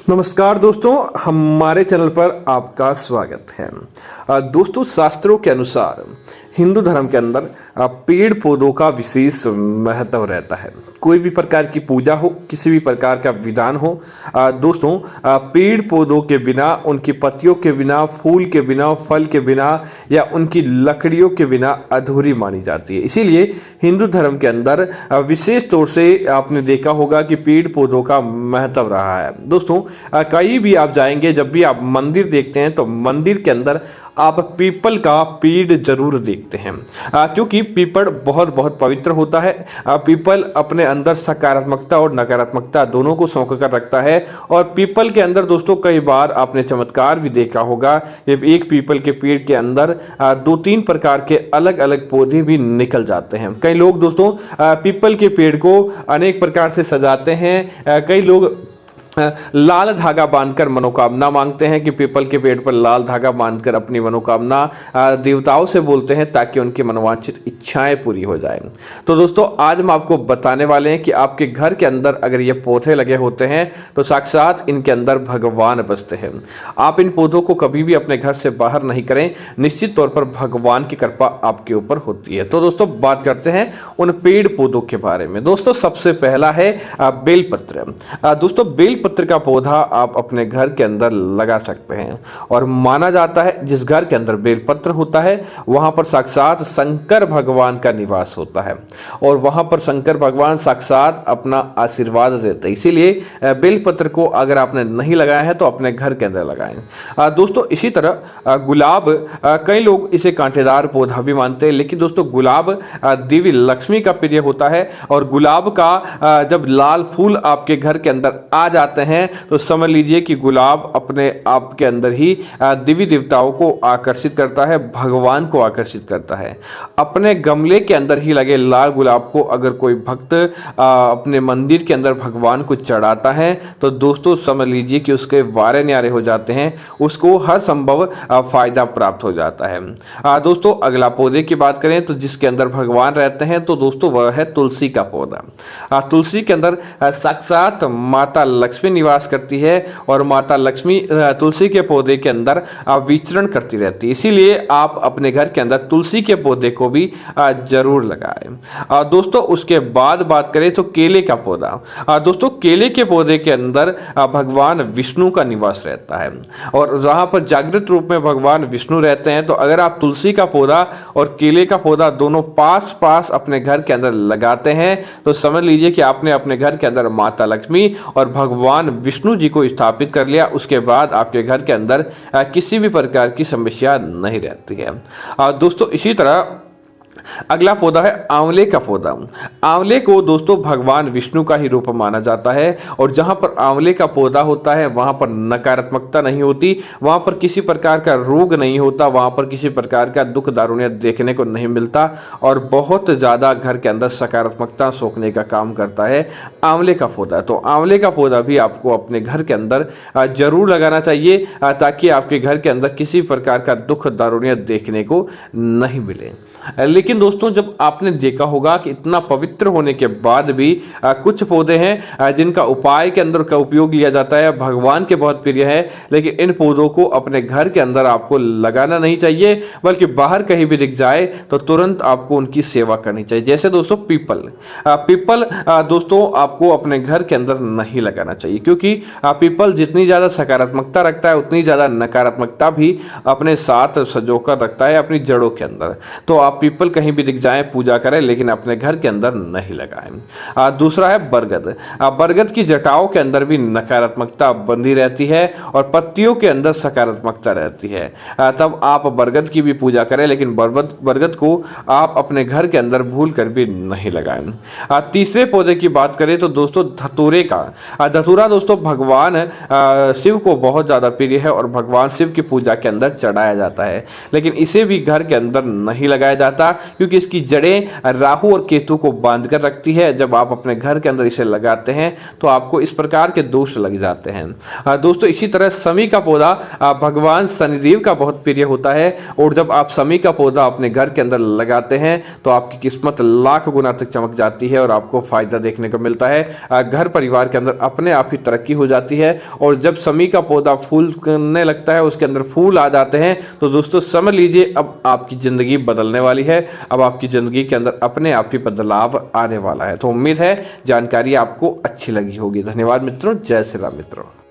नमस्कार दोस्तों, हमारे चैनल पर आपका स्वागत है। दोस्तों, शास्त्रों के अनुसार हिंदू धर्म के अंदर पेड़ पौधों का विशेष महत्व रहता है। कोई भी प्रकार की पूजा हो, किसी भी प्रकार का विधान हो, दोस्तों पेड़ पौधों के बिना, उनकी पत्तियों के बिना, फूल के बिना, फल के बिना या उनकी लकड़ियों के बिना अधूरी मानी जाती है। इसीलिए हिंदू धर्म के अंदर विशेष तौर से आपने देखा होगा कि पेड़ पौधों का महत्व रहा है। दोस्तों, कहीं भी आप जाएंगे, जब भी आप मंदिर देखते हैं तो मंदिर के अंदर आप पीपल का पेड़ जरूर देखते हैं, क्योंकि पीपल बहुत बहुत पवित्र होता है। पीपल अपने अंदर सकारात्मकता और नकारात्मकता दोनों को सोख कर रखता है। और पीपल के अंदर दोस्तों कई बार आपने चमत्कार भी देखा होगा, एक पीपल के पेड़ के अंदर 2-3 प्रकार के अलग अलग पौधे भी निकल जाते हैं। कई लोग दोस्तों पीपल के पेड़ को अनेक प्रकार से सजाते हैं। कई लोग लाल धागा बांधकर मनोकामना मांगते हैं कि पीपल के पेड़ पर लाल धागा बांधकर अपनी मनोकामना देवताओं से बोलते हैं ताकि उनकी मनोवांछित इच्छाएं पूरी हो जाएं। तो दोस्तों, आज हम आपको बताने वाले हैं कि आपके घर के अंदर अगर ये पौधे लगे होते हैं तो साक्षात इनके अंदर भगवान बसते हैं। आप इन पौधों को कभी भी अपने घर से बाहर नहीं करें, निश्चित तौर पर भगवान की कृपा आपके ऊपर होती है। तो दोस्तों, बात करते हैं उन पेड़ पौधों के बारे में। दोस्तों, सबसे पहला है बेलपत्र। दोस्तों, बेलपत्र का पौधा आप अपने घर के अंदर लगा सकते हैं और माना जाता है जिस घर के अंदर बेलपत्र होता है वहां पर साक्षात शंकर भगवान का निवास होता है और वहां पर शंकर भगवान साक्षात अपना आशीर्वाद देते हैं। इसीलिए बेलपत्र को अगर आपने नहीं लगाया है तो अपने घर के अंदर लगाएं। दोस्तों, इसी तरह गुलाब, कई लोग इसे कांटेदार पौधा भी मानते हैं, लेकिन दोस्तों गुलाब देवी लक्ष्मी का प्रिय होता है और गुलाब का जब लाल फूल आपके घर के अंदर आ जाते हैं तो समझ लीजिए कि गुलाब अपने आप के अंदर ही देवी देवताओं को आकर्षित करता है, भगवान को आकर्षित करता है। अपने गमले के अंदर ही लगे लाल गुलाब को अगर कोई भक्त अपने मंदिर के अंदर भगवान को चढ़ाता है तो दोस्तों समझ लीजिए कि उसके वारे न्यारे हो जाते हैं, उसको हर संभव फायदा प्राप्त हो जाता है। दोस्तों, अगला पौधे की बात करें तो जिसके अंदर भगवान रहते हैं तो दोस्तों वह है तुलसी का पौधा। तुलसी के अंदर साक्षात माता लक्ष्मी निवास करती है और माता लक्ष्मी तुलसी के पौधे के अंदर विचरण करती रहती है। इसीलिए आप अपने घर के अंदर तुलसी के पौधे को भी जरूर लगाएं। दोस्तों, उसके बाद बात करें तो केले का पौधा। दोस्तों, केले के पौधे के अंदर भगवान विष्णु का निवास रहता है और जहां पर जागृत रूप में भगवान विष्णु रहते हैं तो अगर आप तुलसी का पौधा और केले का पौधा दोनों पास पास अपने घर के अंदर लगाते हैं तो समझ लीजिए कि आपने अपने घर के अंदर माता लक्ष्मी और भगवान विष्णु जी को स्थापित कर लिया। उसके बाद आपके घर के अंदर किसी भी प्रकार की समस्या नहीं रहती है। दोस्तों, इसी तरह अगला पौधा है आंवले का पौधा। आंवले को दोस्तों भगवान विष्णु का ही रूप माना जाता है और जहां पर आंवले का पौधा होता है वहां पर नकारात्मकता नहीं होती, वहां पर किसी प्रकार का रोग नहीं होता, वहां पर किसी प्रकार का दुख दारुण्य देखने को नहीं मिलता और बहुत ज्यादा घर के अंदर सकारात्मकता सोखने का काम करता है आंवले का पौधा। तो आंवले का पौधा भी आपको अपने घर के अंदर जरूर लगाना चाहिए ताकि आपके घर के अंदर किसी प्रकार का दुख दारुण्य देखने को नहीं मिले। लेकिन दोस्तों, जब आपने देखा होगा कि इतना पवित्र होने के बाद भी कुछ पौधे हैं जिनका उपाय के अंदर का उपयोग लिया जाता है, भगवान के बहुत प्रिय है, लेकिन इन पौधों को अपने घर के अंदर आपको लगाना नहीं चाहिए, बल्कि बाहर कहीं भी दिख जाए तो तुरंत आपको उनकी सेवा करनी चाहिए। जैसे दोस्तों पीपल दोस्तों आपको अपने घर के अंदर नहीं लगाना चाहिए, क्योंकि पीपल जितनी ज्यादा सकारात्मकता रखता है उतनी ज्यादा नकारात्मकता भी अपने साथ सजोकर रखता है अपनी जड़ों के अंदर। तो आप पीपल कहीं भी दिख जाए पूजा करें, लेकिन अपने घर के अंदर नहीं लगाएं। दूसरा है बरगद। बरगद की जटाओं के अंदर भी नकारात्मकता बंधी रहती है और पत्तियों के अंदर सकारात्मकता रहती है, तब आप बरगद की भी पूजा करें, लेकिन बरगद को आप अपने घर के अंदर भूल कर भी नहीं लगाएं। तीसरे पौधे की बात करें तो दोस्तों धतूरे का। धतूरा दोस्तों भगवान शिव को बहुत ज्यादा प्रिय है और भगवान शिव की पूजा के अंदर चढ़ाया जाता है, लेकिन इसे भी घर के अंदर नहीं लगाया जाता। क्योंकि इसकी जड़ें राहु और केतु को बांध कर रखती है। जब आप अपने घर के अंदर इसे लगाते हैं तो आपको इस प्रकार के दोष लग जाते हैं। दोस्तों इसी तरह समी का पौधा भगवान शनिदेव का बहुत प्रिय होता है, और जब आप समी का पौधा अपने घर के अंदर लगाते हैं तो आपकी किस्मत लाख गुना तक चमक जाती है और आपको फायदा देखने को मिलता है। घर परिवार के अंदर अपने आप ही तरक्की हो जाती है, और जब समी का पौधा फूल करने लगता है, उसके अंदर फूल आ जाते हैं, तो दोस्तों समझ लीजिए अब आपकी जिंदगी बदलने वाली है। अब आपकी जिंदगी के अंदर अपने आप ही बदलाव आने वाला है। तो उम्मीद है जानकारी आपको अच्छी लगी होगी। धन्यवाद मित्रों। जय श्री राम मित्रों।